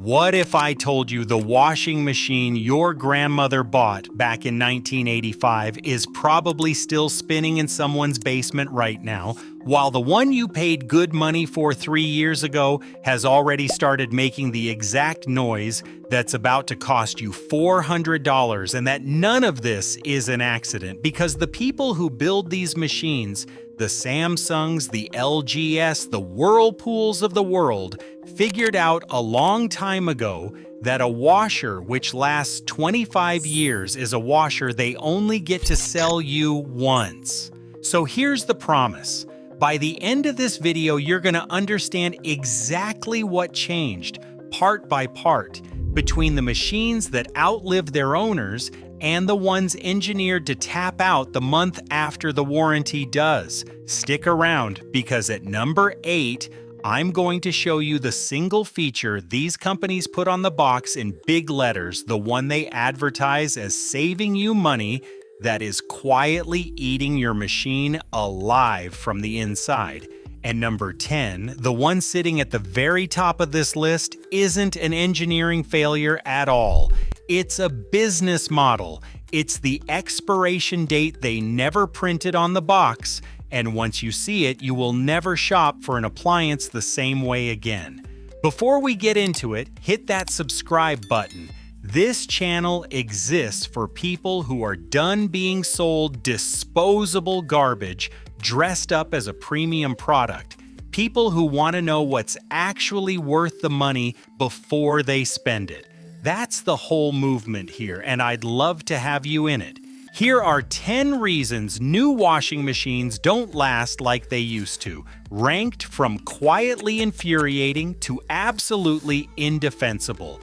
What if I told you the washing machine your grandmother bought back in 1985 is probably still spinning in someone's basement right now, while the one you paid good money for 3 years ago has already started making the exact noise that's about to cost you $400, and that none of this is an accident because the people who build these machines, the Samsungs, the LGs, the Whirlpools of the world, figured out a long time ago that a washer which lasts 25 years is a washer they only get to sell you once. So here's the promise. By the end of this video, you're going to understand exactly what changed, part by part, between the machines that outlived their owners and the ones engineered to tap out the month after the warranty does. Stick around, because at number 8, I'm going to show you the single feature these companies put on the box in big letters, the one they advertise as saving you money, that is quietly eating your machine alive from the inside. And number 10, the one sitting at the very top of this list, isn't an engineering failure at all. It's a business model. It's the expiration date they never printed on the box, and once you see it, you will never shop for an appliance the same way again. Before we get into it, hit that subscribe button. This channel exists for people who are done being sold disposable garbage dressed up as a premium product. People who want to know what's actually worth the money before they spend it. That's the whole movement here, and I'd love to have you in it. Here are 10 reasons new washing machines don't last like they used to, ranked from quietly infuriating to absolutely indefensible.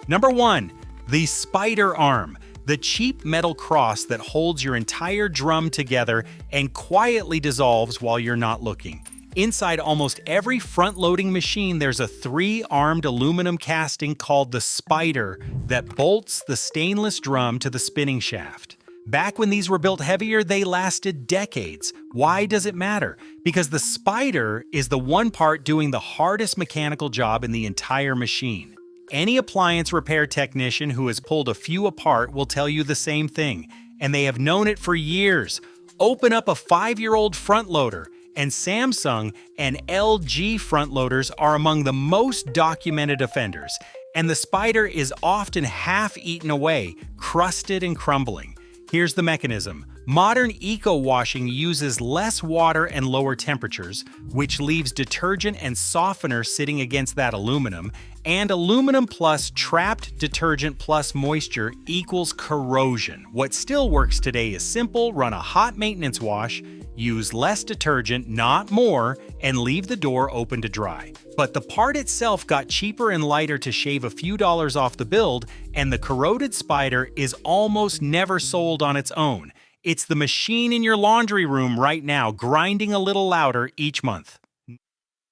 Number 1, the spider arm, the cheap metal cross that holds your entire drum together and quietly dissolves while you're not looking. Inside almost every front-loading machine, there's a 3-armed aluminum casting called the spider that bolts the stainless drum to the spinning shaft. Back when these were built heavier, they lasted decades. Why does it matter? Because the spider is the one part doing the hardest mechanical job in the entire machine. Any appliance repair technician who has pulled a few apart will tell you the same thing, and they have known it for years. Open up a 5-year-old front loader, and Samsung and LG front loaders are among the most documented offenders, and the spider is often half eaten away, crusted and crumbling. Here's the mechanism. Modern eco-washing uses less water and lower temperatures, which leaves detergent and softener sitting against that aluminum, and aluminum plus trapped detergent plus moisture equals corrosion. What still works today is simple: run a hot maintenance wash, use less detergent, not more, and leave the door open to dry. But the part itself got cheaper and lighter to shave a few dollars off the build, and the corroded spider is almost never sold on its own. It's the machine in your laundry room right now, grinding a little louder each month.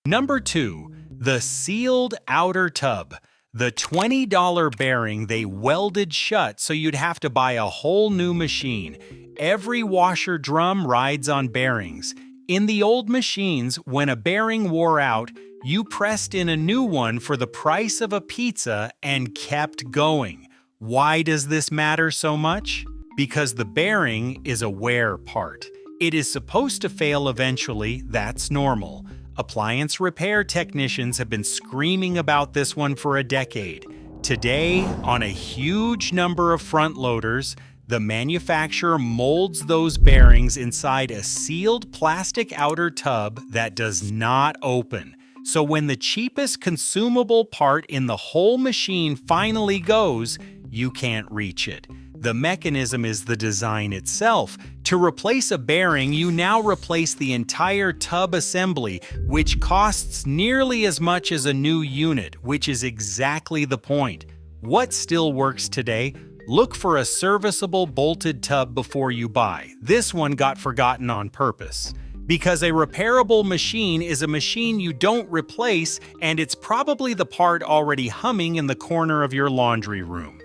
Number 2, the sealed outer tub. The $20 bearing they welded shut so you'd have to buy a whole new machine. Every washer drum rides on bearings. In the old machines, when a bearing wore out, you pressed in a new one for the price of a pizza and kept going. Why does this matter so much? Because the bearing is a wear part. It is supposed to fail eventually, that's normal. Appliance repair technicians have been screaming about this one for a decade. Today, on a huge number of front loaders, the manufacturer molds those bearings inside a sealed plastic outer tub that does not open. So when the cheapest consumable part in the whole machine finally goes, you can't reach it. The mechanism is the design itself. To replace a bearing, you now replace the entire tub assembly, which costs nearly as much as a new unit, which is exactly the point. What still works today? Look for a serviceable bolted tub before you buy. This one got forgotten on purpose. Because a repairable machine is a machine you don't replace, and it's probably the part already humming in the corner of your laundry room.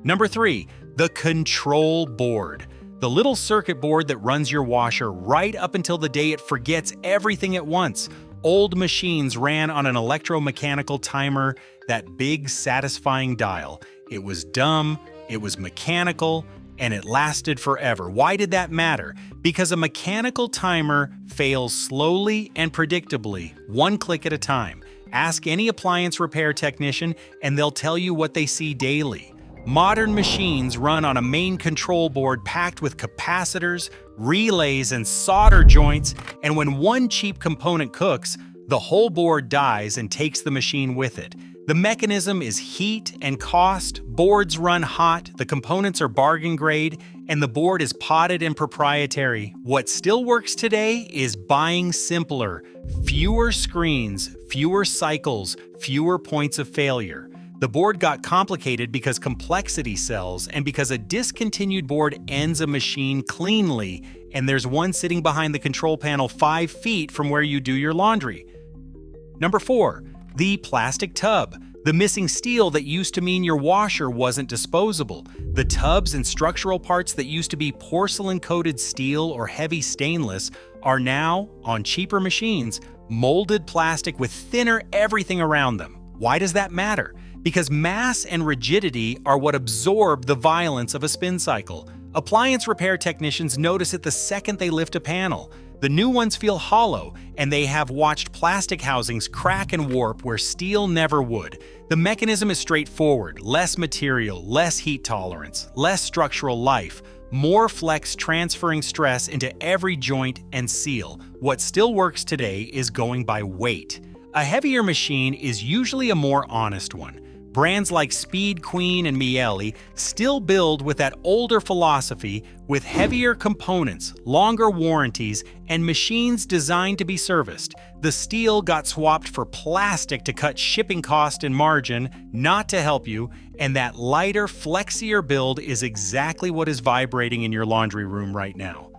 Number 3, the control board. The little circuit board that runs your washer right up until the day it forgets everything at once. Old machines ran on an electromechanical timer that big, satisfying dial. It was dumb, it was mechanical, and it lasted forever. Why did that matter? Because a mechanical timer fails slowly and predictably, one click at a time. Ask any appliance repair technician, and they'll tell you what they see daily. Modern machines run on a main control board packed with capacitors, relays, and solder joints, and when one cheap component cooks, the whole board dies and takes the machine with it. The mechanism is heat and cost, boards run hot, the components are bargain grade, and the board is potted and proprietary. What still works today is buying simpler, fewer screens, fewer cycles, fewer points of failure. The board got complicated because complexity sells and because a discontinued board ends a machine cleanly, and there's one sitting behind the control panel 5 feet from where you do your laundry. Number 4. The plastic tub. The missing steel that used to mean your washer wasn't disposable. The tubs and structural parts that used to be porcelain-coated steel or heavy stainless are now, on cheaper machines, molded plastic with thinner everything around them. Why does that matter? Because mass and rigidity are what absorb the violence of a spin cycle. Appliance repair technicians notice it the second they lift a panel. The new ones feel hollow, and they have watched plastic housings crack and warp where steel never would. The mechanism is straightforward: less material, less heat tolerance, less structural life, more flex transferring stress into every joint and seal. What still works today is going by weight. A heavier machine is usually a more honest one. Brands like Speed Queen and Miele still build with that older philosophy, with heavier components, longer warranties, and machines designed to be serviced. The steel got swapped for plastic to cut shipping cost and margin, not to help you, and that lighter, flexier build is exactly what is vibrating in your laundry room right now.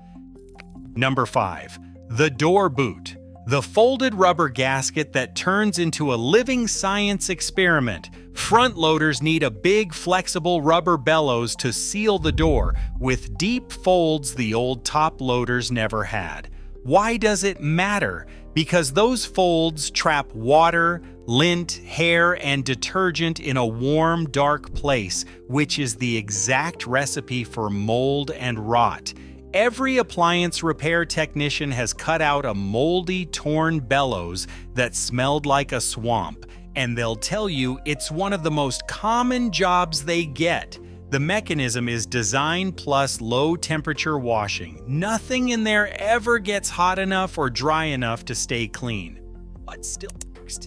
Number 5. The door boot. The folded rubber gasket that turns into a living science experiment. Front loaders need a big, flexible rubber bellows to seal the door, with deep folds the old top loaders never had. Why does it matter? Because those folds trap water, lint, hair, and detergent in a warm, dark place, which is the exact recipe for mold and rot. Every appliance repair technician has cut out a moldy, torn bellows that smelled like a swamp, and they'll tell you it's one of the most common jobs they get. The mechanism is design plus low temperature washing. Nothing in there ever gets hot enough or dry enough to stay clean. What still works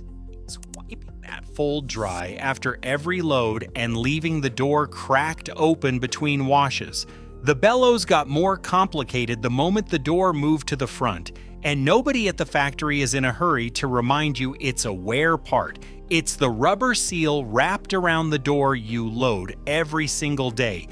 is wiping that fold dry after every load and leaving the door cracked open between washes. The bellows got more complicated the moment the door moved to the front, and nobody at the factory is in a hurry to remind you it's a wear part. It's the rubber seal wrapped around the door you load every single day.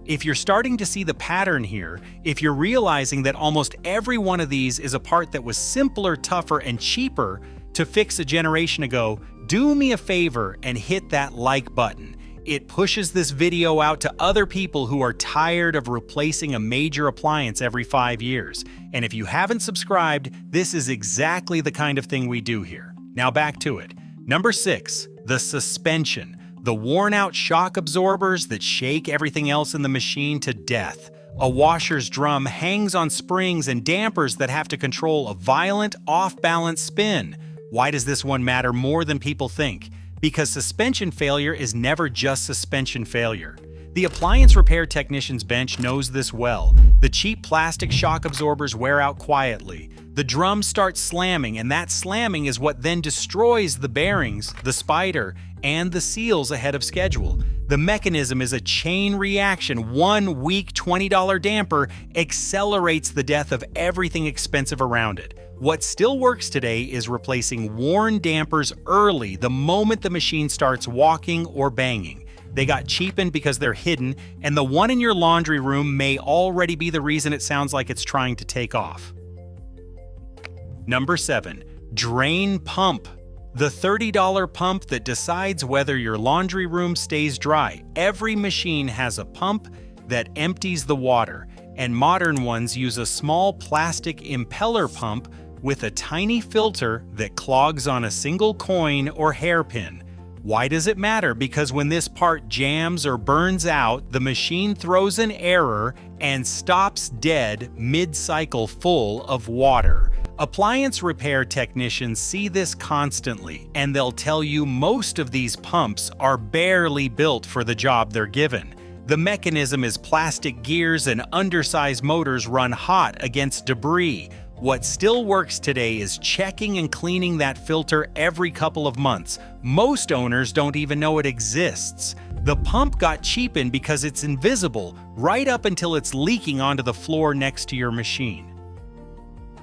If you're starting to see the pattern here, if you're realizing that almost every one of these is a part that was simpler, tougher, and cheaper to fix a generation ago, do me a favor and hit that like button. It pushes this video out to other people who are tired of replacing a major appliance every 5 years. And if you haven't subscribed, this is exactly the kind of thing we do here. Now back to it. Number 6, the suspension. The worn-out shock absorbers that shake everything else in the machine to death. A washer's drum hangs on springs and dampers that have to control a violent, off-balance spin. Why does this one matter more than people think? Because suspension failure is never just suspension failure. The appliance repair technician's bench knows this well. The cheap plastic shock absorbers wear out quietly. The drum starts slamming, and that slamming is what then destroys the bearings, the spider, and the seals ahead of schedule. The mechanism is a chain reaction. One weak $20 damper accelerates the death of everything expensive around it. What still works today is replacing worn dampers early, the moment the machine starts walking or banging. They got cheapened because they're hidden, and the one in your laundry room may already be the reason it sounds like it's trying to take off. Number 7, drain pump. The $30 pump that decides whether your laundry room stays dry. Every machine has a pump that empties the water, and modern ones use a small plastic impeller pump with a tiny filter that clogs on a single coin or hairpin. Why does it matter? Because when this part jams or burns out, the machine throws an error and stops dead mid-cycle full of water. Appliance repair technicians see this constantly, and they'll tell you most of these pumps are barely built for the job they're given. The mechanism is plastic gears and undersized motors run hot against debris. What still works today is checking and cleaning that filter every couple of months. Most owners don't even know it exists. The pump got cheapened because it's invisible, right up until it's leaking onto the floor next to your machine.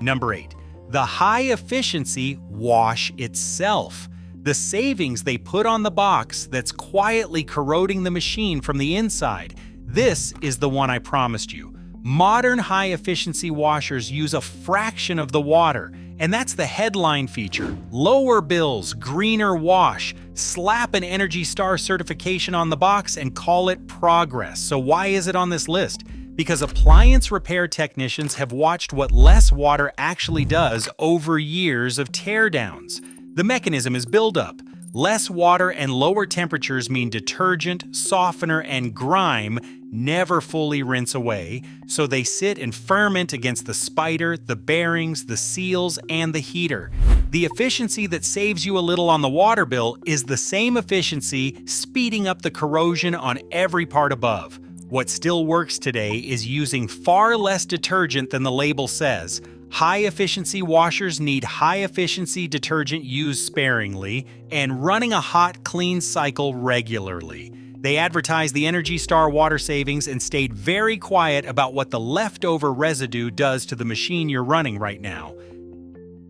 Number 8. The high-efficiency wash itself. The savings they put on the box that's quietly corroding the machine from the inside. This is the one I promised you. Modern high-efficiency washers use a fraction of the water, and that's the headline feature. Lower bills, greener wash. Slap an Energy Star certification on the box and call it progress. So why is it on this list? Because appliance repair technicians have watched what less water actually does over years of teardowns. The mechanism is buildup. Less water and lower temperatures mean detergent, softener, and grime never fully rinse away, so they sit and ferment against the spider, the bearings, the seals, and the heater. The efficiency that saves you a little on the water bill is the same efficiency speeding up the corrosion on every part above. What still works today is using far less detergent than the label says. High-efficiency washers need high-efficiency detergent used sparingly and running a hot, clean cycle regularly. They advertised the Energy Star water savings and stayed very quiet about what the leftover residue does to the machine you're running right now.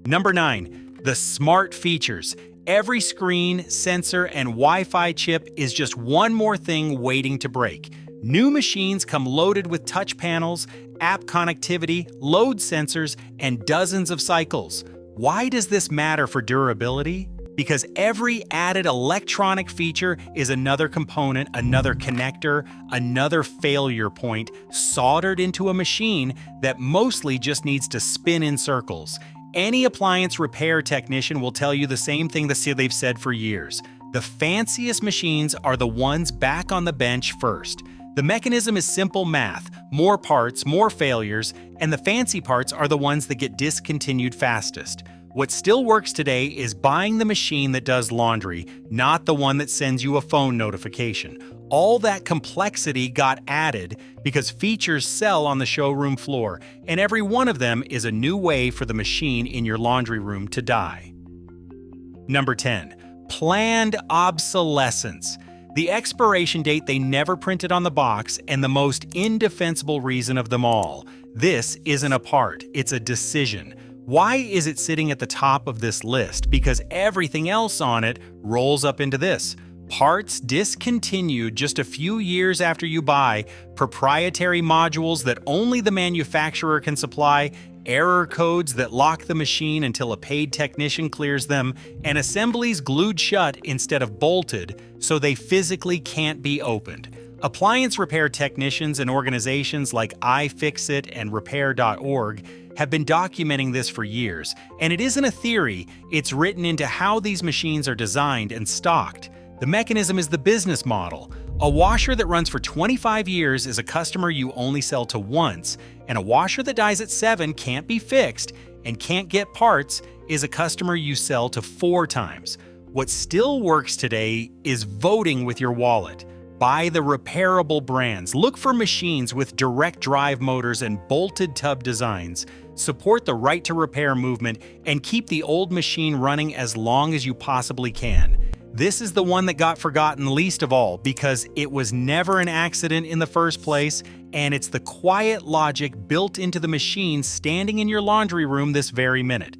Number 9. The smart features. Every screen, sensor, and Wi-Fi chip is just one more thing waiting to break. New machines come loaded with touch panels, app connectivity, load sensors, and dozens of cycles. Why does this matter for durability? Because every added electronic feature is another component, another connector, another failure point soldered into a machine that mostly just needs to spin in circles. Any appliance repair technician will tell you the same thing that they've said for years. The fanciest machines are the ones back on the bench first. The mechanism is simple math: more parts, more failures, and the fancy parts are the ones that get discontinued fastest. What still works today is buying the machine that does laundry, not the one that sends you a phone notification. All that complexity got added because features sell on the showroom floor, and every one of them is a new way for the machine in your laundry room to die. Number 10. Planned obsolescence. The expiration date they never printed on the box, and the most indefensible reason of them all. This isn't a part, it's a decision. Why is it sitting at the top of this list? Because everything else on it rolls up into this. Parts discontinued just a few years after you buy, proprietary modules that only the manufacturer can supply, error codes that lock the machine until a paid technician clears them, and assemblies glued shut instead of bolted so they physically can't be opened. Appliance repair technicians and organizations like iFixit and Repair.org have been documenting this for years, and it isn't a theory, it's written into how these machines are designed and stocked. The mechanism is the business model. A washer that runs for 25 years is a customer you only sell to once, and a washer that dies at 7 can't be fixed and can't get parts is a customer you sell to 4 times. What still works today is voting with your wallet. Buy the repairable brands. Look for machines with direct drive motors and bolted tub designs. Support the right to repair movement and keep the old machine running as long as you possibly can. This is the one that got forgotten least of all because it was never an accident in the first place, and it's the quiet logic built into the machine standing in your laundry room this very minute.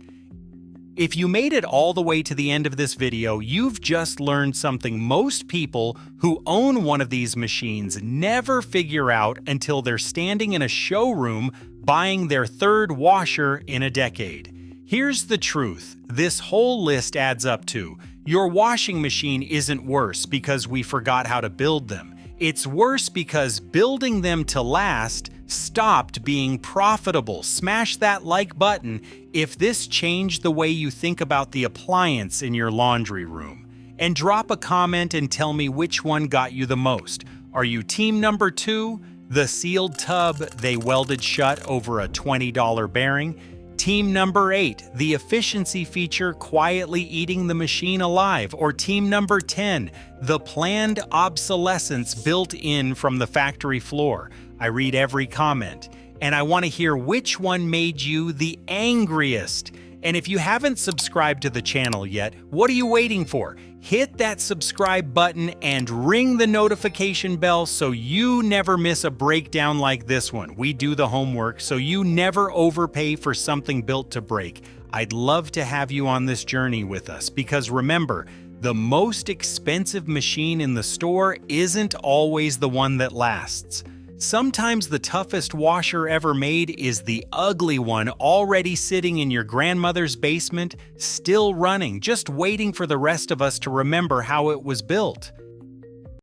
If you made it all the way to the end of this video, you've just learned something most people who own one of these machines never figure out until they're standing in a showroom buying their 3rd washer in a decade. Here's the truth this whole list adds up to: your washing machine isn't worse because we forgot how to build them. It's worse because building them to last stopped being profitable. Smash that like button if this changed the way you think about the appliance in your laundry room. And drop a comment and tell me which one got you the most. Are you team number 2, the sealed tub they welded shut over a $20 bearing? Team number 8, the efficiency feature quietly eating the machine alive? Or team number 10, the planned obsolescence built in from the factory floor? I read every comment, and I want to hear which one made you the angriest. And if you haven't subscribed to the channel yet, what are you waiting for? Hit that subscribe button and ring the notification bell so you never miss a breakdown like this one. We do the homework so you never overpay for something built to break. I'd love to have you on this journey with us because remember, the most expensive machine in the store isn't always the one that lasts. Sometimes the toughest washer ever made is the ugly one already sitting in your grandmother's basement, still running, just waiting for the rest of us to remember how it was built.